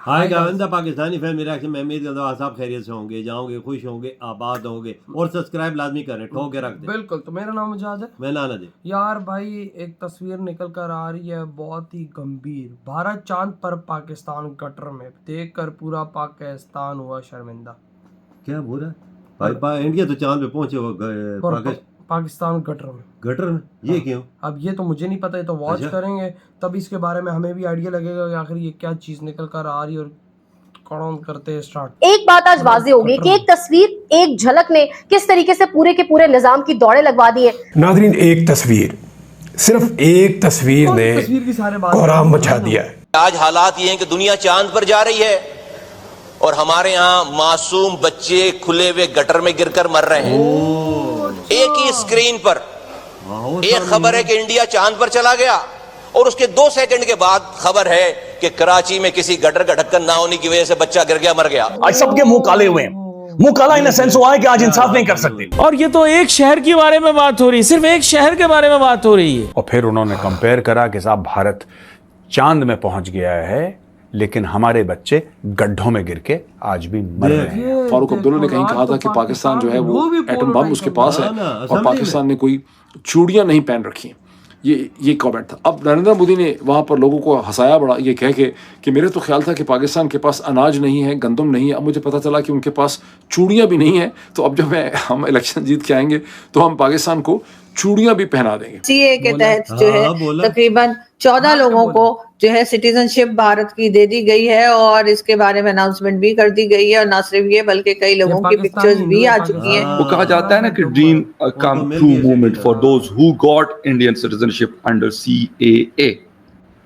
हाय गाविंदा, Pakistani family reaction में उम्मीद करता हूँ आप खैरियत से होंगे, जाओगे, खुश होंगे, आबाद होंगे और सब्सक्राइब लाजमी करें, ठोक के रख दें। बिल्कुल। तो मेरा नाम मुजाद है। मैं नाना जी। यार भाई, एक तस्वीर निकल कर आ रही है बहुत ही गंभीर। भारत चांद पर, पाकिस्तान गटर में। देखकर पूरा पाकिस्तान हुआ शर्मिंदा। क्या बोल रहा है भाई? इंडिया तो चांद पे पहुंचे हो, पाकिस्तान गटर में। गटर में ये हाँ। क्यों? अब ये तो मुझे नहीं पता, ये तो वॉच करेंगे तब इसके बारे में हमें भी आइडिया लगेगा कि आखिर ये क्या चीज निकल कर आ रही है। और कौन करते हैं स्टार्ट। एक बात आज वाज़ेह होगी कि एक तस्वीर, एक झलक ने किस तरीके से पूरे के पूरे निजाम की दौड़ें लगवा दी है। नाज़रीन, एक तस्वीर, सिर्फ एक तस्वीर ने कोहराम मचा दिया है। आज हालात ये हैं कि दुनिया चांद पर जा रही है और हमारे यहाँ मासूम बच्चे खुले हुए गटर में गिरकर मर रहे हैं। एक ही स्क्रीन पर एक खबर है कि इंडिया चांद पर चला गया और उसके 2 सेकंड के बाद खबर है कि कराची में किसी गटर का ढक्कन ना होने की वजह से बच्चा गिर गया, मर गया। आज सबके मुंह काले हुए हैं। मुंह काला इन सेंस हुआ है कि आज इंसाफ नहीं कर सकते। और ये तो एक शहर के बारे में बात हो रही है, सिर्फ एक शहर के बारे में बात हो रही है। और फिर उन्होंने कंपेयर करा कि साहब भारत चांद में पहुंच गया है लेकिन हमारे बच्चे गड्ढों में गिर के आज भी मर रहे हैं। फारूक अब्दुल्ला ने कहीं कहा था कि पाकिस्तान जो है वो एटम बम उसके पास है और पाकिस्तान ने कोई चूड़ियां नहीं पहन रखी हैं। ये कमेंट था। अब नरेंद्र मोदी ने वहाँ पर लोगों को हंसाया बड़ा, ये कह के कि मेरे तो ख्याल था कि पाकिस्तान के पास अनाज नहीं है, गंदम नहीं है। अब मुझे पता चला कि उनके पास चूड़ियाँ भी नहीं है। तो अब जब हम इलेक्शन जीत के आएंगे तो हम पाकिस्तान को चूड़ियाँ भी पहना देंगे। सीए के तहत जो है तकरीबन 14 लोगों को जो है सिटीजनशिप भारत की दे दी गई है और इसके बारे में अनाउंसमेंट भी कर दी गई है। और ना सिर्फ ये बल्कि कई लोगों की पिक्चर्स भी आ चुकी हैं। वो कहा जाता है ना कि dream come true movement for those who got Indian citizenship under CAA.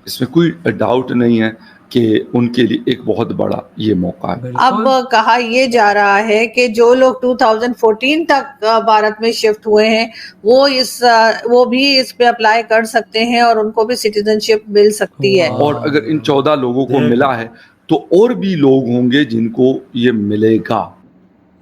इसमें कोई डाउट नहीं है कि उनके लिए एक बहुत बड़ा ये मौका है। अब कहा यह जा रहा है कि जो लोग 2014 तक भारत में शिफ्ट हुए हैं वो भी इस पे अप्लाई कर सकते हैं और उनको भी सिटीजनशिप मिल सकती है। और अगर इन 14 लोगों को मिला है तो और भी लोग होंगे जिनको ये मिलेगा।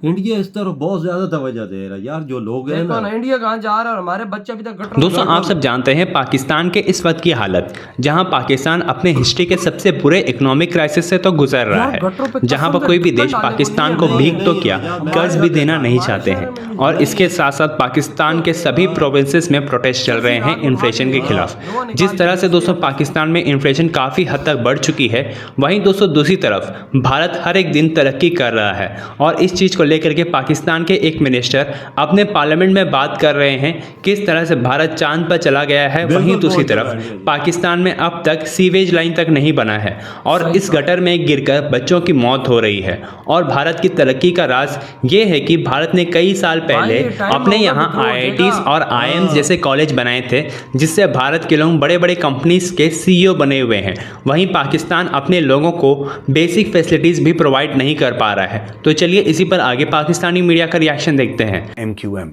इंडिया इस तरफ बहुत ज्यादा तवज्जो दे रहा है यार। जो लोग हैं ना, इंडिया कहाँ जा रहा है और हमारे बच्चे अभी तक गटर। दोस्तों, आप सब जानते हैं पाकिस्तान के इस वक्त की हालत, जहां पाकिस्तान अपने हिस्ट्री के सबसे बुरे इकोनॉमिक क्राइसिस से तो गुजर रहा है, जहां पर कोई भी देश पाकिस्तान को भीख तो क्या कर्ज भी देना नहीं चाहते हैं। और इसके साथ साथ पाकिस्तान के सभी प्रोविंसेस में प्रोटेस्ट चल रहे हैं इन्फ्लेशन के खिलाफ। जिस तरह से दोस्तों पाकिस्तान में इन्फ्लेशन काफ़ी हद तक बढ़ चुकी है, वहीं दोस्तों दूसरी तरफ भारत हर एक दिन तरक्की कर रहा है। और इस चीज़ को लेकर के पाकिस्तान के एक मिनिस्टर अपने पार्लियामेंट में बात कर रहे हैं किस तरह से भारत चांद पर चला गया है। वहीं दूसरी तरफ पाकिस्तान में अब तक सीवेज लाइन तक नहीं बना है और इस गटर में गिरकर बच्चों की मौत हो रही है। और भारत की तरक्की का राज ये है कि भारत ने कई साल पहले अपने यहाँ IITs और IIMs जैसे कॉलेज बनाए थे, जिससे भारत के लोग बड़े बड़े कंपनीज के CEO बने हुए हैं। वहीं पाकिस्तान अपने लोगों को बेसिक फैसिलिटीज़ भी प्रोवाइड नहीं कर पा रहा है। तो चलिए इसी पर आगे पाकिस्तानी मीडिया का रिएक्शन देखते हैं। MQM,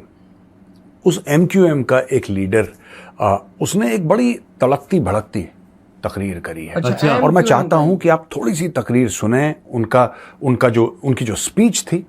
उस MQM का एक लीडर, उसने एक बड़ी तड़कती भड़कती तकरीर करी है। अच्छा, और मैं चाहता हूं कि आप थोड़ी सी तकरीर सुने। उनकी जो स्पीच थी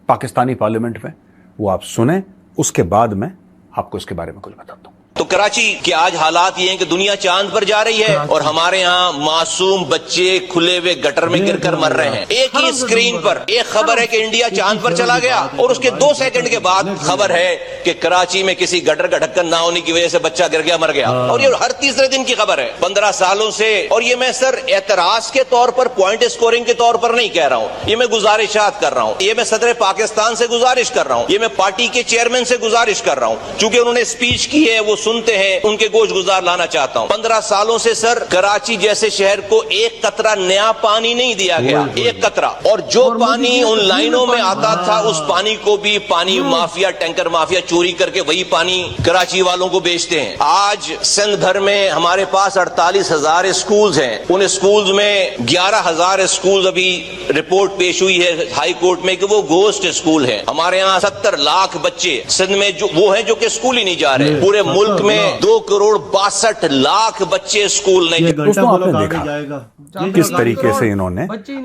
पाकिस्तानी पार्लियामेंट में, वो आप सुने। उसके बाद मैं आपको इसके बारे में कुछ बताता हूं। तो कराची के आज हालात ये हैं कि दुनिया चांद पर जा रही है और हमारे यहाँ मासूम बच्चे खुले हुए गटर में गिरकर मर रहे हैं। एक ही स्क्रीन पर एक खबर है कि इंडिया चांद पर चला गया और उसके 2 सेकंड के बाद खबर है कि कराची में किसी गटर का ढक्कन ना होने की वजह से बच्चा गिर गया, मर गया। और ये हर तीसरे दिन की खबर है 15 सालों से। और ये मैं सर एतराज के तौर पर, पॉइंट स्कोरिंग के तौर पर नहीं कह रहा हूँ, ये मैं गुजारिशात कर रहा हूँ। ये मैं सदर पाकिस्तान से गुजारिश कर रहा हूँ, ये मैं पार्टी के चेयरमैन से गुजारिश कर रहा हूँ। चूंकि उन्होंने स्पीच की है, वो सुनते हैं, उनके गोश गुजार लाना चाहता हूं। 15 सालों से सर कराची जैसे शहर को एक कतरा नया पानी नहीं दिया गया, एक कतरा। और जो पानी उन लाइनों में आता था, उस पानी को भी पानी माफिया, टैंकर माफिया चोरी करके वही पानी कराची वालों को बेचते हैं। आज सिंध भर में हमारे पास 48,000 स्कूल्स हैं। उन स्कूल्स में 11,000 स्कूल अभी रिपोर्ट पेश हुई है हाई कोर्ट में कि वो गोस्ट स्कूल है। हमारे यहाँ 70 लाख बच्चे सिंध में जो वो हैं जो कि स्कूल ही नहीं जा रहे। पूरे मुल्क में 2,62,00,000 बच्चे स्कूल नहीं। दोस्तों, आपने देखा किस तरीके से इन्होंने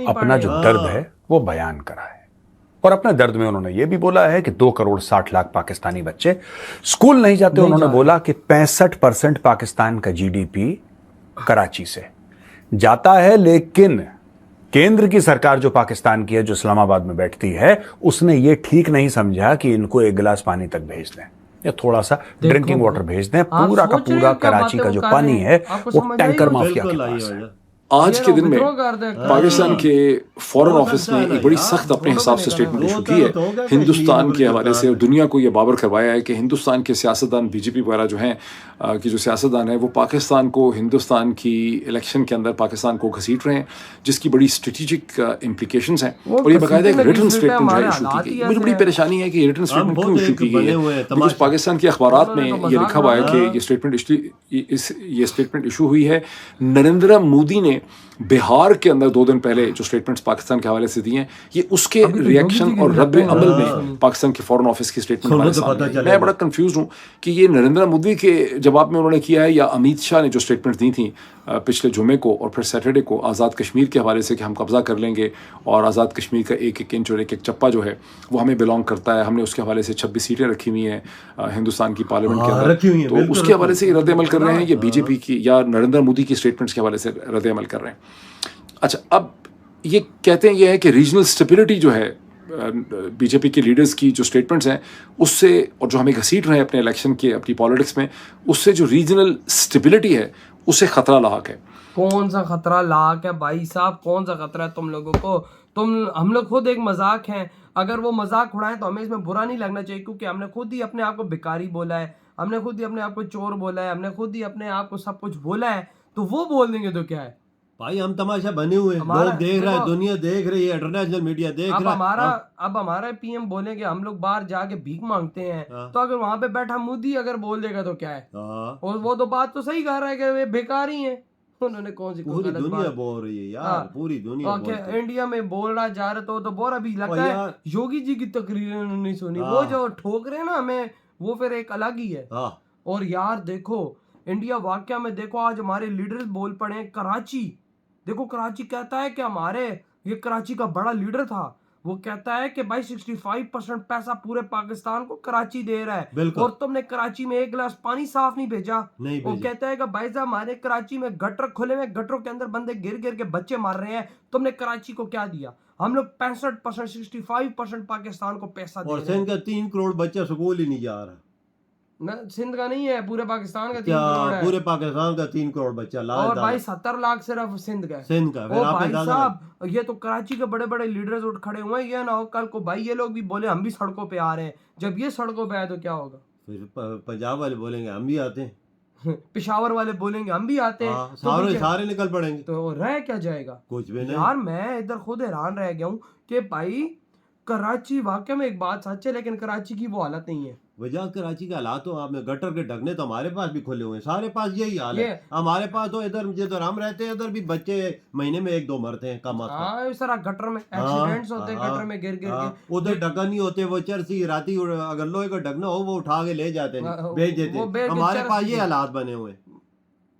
अपना जो दर्द है वो बयान करा है। और अपने दर्द में उन्होंने ये भी बोला है कि 2,60,00,000 पाकिस्तानी बच्चे स्कूल नहीं जाते। उन्होंने बोला कि 65% पाकिस्तान का GDP कराची से जाता है, लेकिन केंद्र की सरकार जो पाकिस्तान की है, जो इस्लामाबाद में बैठती है, उसने ये ठीक नहीं समझा कि इनको एक गिलास पानी तक भेज दें या थोड़ा सा ड्रिंकिंग वाटर भेज दें। पूरा का पूरा कराची का जो पानी है वो टैंकर माफिया के पास है। आज के दिन में पाकिस्तान के फॉरेन ऑफिस ने एक बड़ी सख्त अपने हिसाब से स्टेटमेंट इशू की है हिंदुस्तान के हवाले से, और दुनिया को ये बावर करवाया है कि हिंदुस्तान के सियासतदान, बीजेपी वगैरह जो हैं कि जो सियासतदान है वो पाकिस्तान को, हिंदुस्तान की इलेक्शन के अंदर पाकिस्तान को घसीट रहे हैं, जिसकी बड़ी स्ट्रेटेजिक इम्प्लीकेशंस हैं। और ये बाकायदा एक रिटन स्टेटमेंट जो है इशू की गई। मुझे बड़ी परेशानी है कि ये रिटन स्टेटमेंट क्यों इशू की गई है, बिकॉज पाकिस्तान के अखबारात में ये लिखा हुआ है कि ये स्टेटमेंट इशू हुई है। नरेंद्र मोदी ने बिहार के अंदर 2 दिन पहले जो स्टेटमेंट्स पाकिस्तान के हवाले से दिए हैं, ये उसके रिएक्शन और रद्द अमल में पाकिस्तान के फॉरेन ऑफिस की स्टेटमेंट हमारे सामने। मैं बड़ा कंफ्यूज हूँ कि ये नरेंद्र मोदी के जवाब में उन्होंने किया है या अमित शाह ने जो स्टेटमेंट दी थी पिछले जुमे को और फिर सैटरडे को आज़ाद कश्मीर के हवाले से कि हम कब्जा कर लेंगे और आज़ाद कश्मीर का एक एक इंच और एक एक चप्पा जो है वो हमें बिलोंग करता है, हमने उसके हवाले से 26 सीटें रखी हुई हैं हिंदुस्तान की पार्लियामेंट के अंदर, तो उसके हवाले से रद्द अमल कर रहे हैं, ये बीजेपी की या नरेंद्र मोदी की स्टेटमेंट्स के हवाले से रद्द अमल कर रहे हैं। अच्छा, अब ये कहते हैं ये है कि रीजनल स्टेबिलिटी जो है बीजेपी के लीडर्स की जो स्टेटमेंट्स हैं उससे, और जो हमें घसीट रहे हैं अपने इलेक्शन के अपनी पॉलिटिक्स में, उससे जो रीजनल स्टेबिलिटी है उससे खतरा लाक है। कौन सा खतरा लाक है भाई साहब, कौन सा खतरा है तुम लोगों को? हम लोग खुद एक मजाक हैं, अगर वो मजाक उड़ाएं तो हमें इसमें बुरा नहीं लगना चाहिए, क्योंकि हमने खुद ही अपने आप को भिखारी बोला है, हमने खुद ही अपने आप को चोर बोला है, हमने खुद ही अपने आप को सब कुछ बोला है, तो वो बोल देंगे तो क्या है भाई? हम तमाशा बने हुए हैं, लोग देख रहे हैं, दुनिया देख रही है, इंटरनेशनल मीडिया देख रहा है। अब हमारा पीएम बोलेंगे हम लोग बाहर जाके भीख मांगते हैं, तो अगर वहां पे बैठा मोदी अगर बोल देगा तो क्या है? और वो तो बात तो सही कह रहा है कि वे भिखारी हैं। उन्होंने कौन सी पूरी दुनिया बोल रही है यार, पूरी दुनिया इंडिया में बोल रहा जा रहा तो बोल अभी लगता है योगी जी की तकरीरें उन्होंने सुनी, वो जो ठोक रहे हैं ना हमें, वो फिर एक अलग ही है। और यार देखो इंडिया वाकया में देखो, आज हमारे लीडर्स बोल पड़े। कराची देखो, कराची कहता है कि ये कराची का बड़ा लीडर था, वो कहता है कि भाई 65% पैसा पूरे पाकिस्तान को कराची दे रहा है, और तुमने कराची में एक गिलास पानी साफ नहीं भेजा। वो कहता है कि भाई साहब हमारे कराची में गटर खुले हुए, गटरों के अंदर बंदे गिर गिर के बच्चे मार रहे हैं, तुमने कराची को क्या दिया? हम लोग 65% 65% पाकिस्तान को पैसा दे रहे हैं। और सिंध का 3 करोड़ बच्चा स्कूल ही नहीं जा रहा। न सिंध का नहीं है, पूरे पाकिस्तान का 3 करोड़ है। पूरे पाकिस्तान का 3 करोड़ बच्चा, और भाई 70 लाख सिर्फ सिंध का। ओ भाई साहब, ये तो कराची के बड़े बड़े लीडर्स उठ खड़े हुए हैं, ये ना हो कल को भाई ये लोग भी बोले हम भी सड़कों पे आ रहे हैं। जब ये सड़कों पे आए तो क्या होगा? फिर पंजाब वाले बोलेंगे हम भी आते हैं, पेशावर वाले बोलेंगे हम भी आते हैं, सारे निकल पड़ेंगे, तो रह क्या जाएगा? कुछ भी नहीं यार। मैं इधर खुद हैरान रह गया हूँ कि भाई कराची वाकई में एक बात सच है, लेकिन कराची की वो हालत नहीं है। वजह कराची का हालात तो आपने गटर के ढकने तो हमारे पास भी खुले हुए हैं, सारे पास यही हाल है। हमारे पास तो इधर हम रहते हैं, इधर भी बच्चे महीने में 1-2 मरते हैं कम। इस तरह गटर में एक्सीडेंट्स होते हैं, गटर में गिर के। उधर ढक्कन नहीं होते, वो चरसी राती अगर लोहे का ढकना हो वो उठा के ले जाते हैं, भेज देते हैं। हमारे पास ये हालात बने हुए,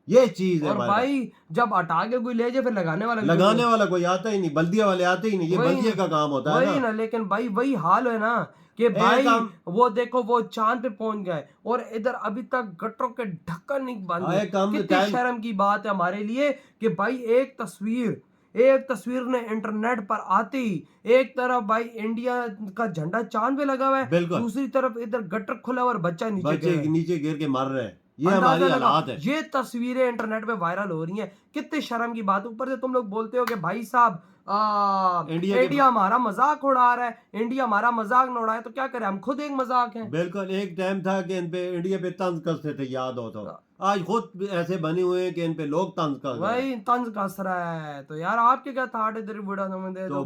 ये चीज है। और भाई जब हटा के कोई ले जाए फिर लगाने वाला कोई आता ही नहीं, बल्दिया वाले आते ही नहीं, ये बल्दिया का काम होता है ना। लेकिन भाई वही हाल है ना कि भाई वो देखो वो चांद पे पहुंच गए और इधर अभी तक गटरों के ढक्कन नहीं बंद है। कितनी शर्म की बात है हमारे लिए कि भाई एक तस्वीर ने इंटरनेट पर आते ही एक तरफ भाई इंडिया का झंडा चांद पे लगा हुआ है, दूसरी तरफ इधर गटर खुला और बच्चा नीचे गिर के मर रहे हैं। ये हमारी हालात है। ये तस्वीरें इंटरनेट पे वायरल हो रही हैं, कितनी शर्म की बात। ऊपर से तुम लोग बोलते हो कि भाई साहब इंडिया हमारा मजाक उड़ा रहा है, इंडिया हमारा मजाक न उड़ाए तो क्या करें, हम खुद एक मजाक हैं। बिल्कुल, एक टाइम था कि इन पे इंडिया पे तंज कसते थे, याद हो तो। आज खुद ऐसे बने हुए हैं कि इन पे लोग तंज कस रहे हैं। वही तंज कस रहा है। तो यार आपके क्या था इधर बुढ़ा समझ दे तो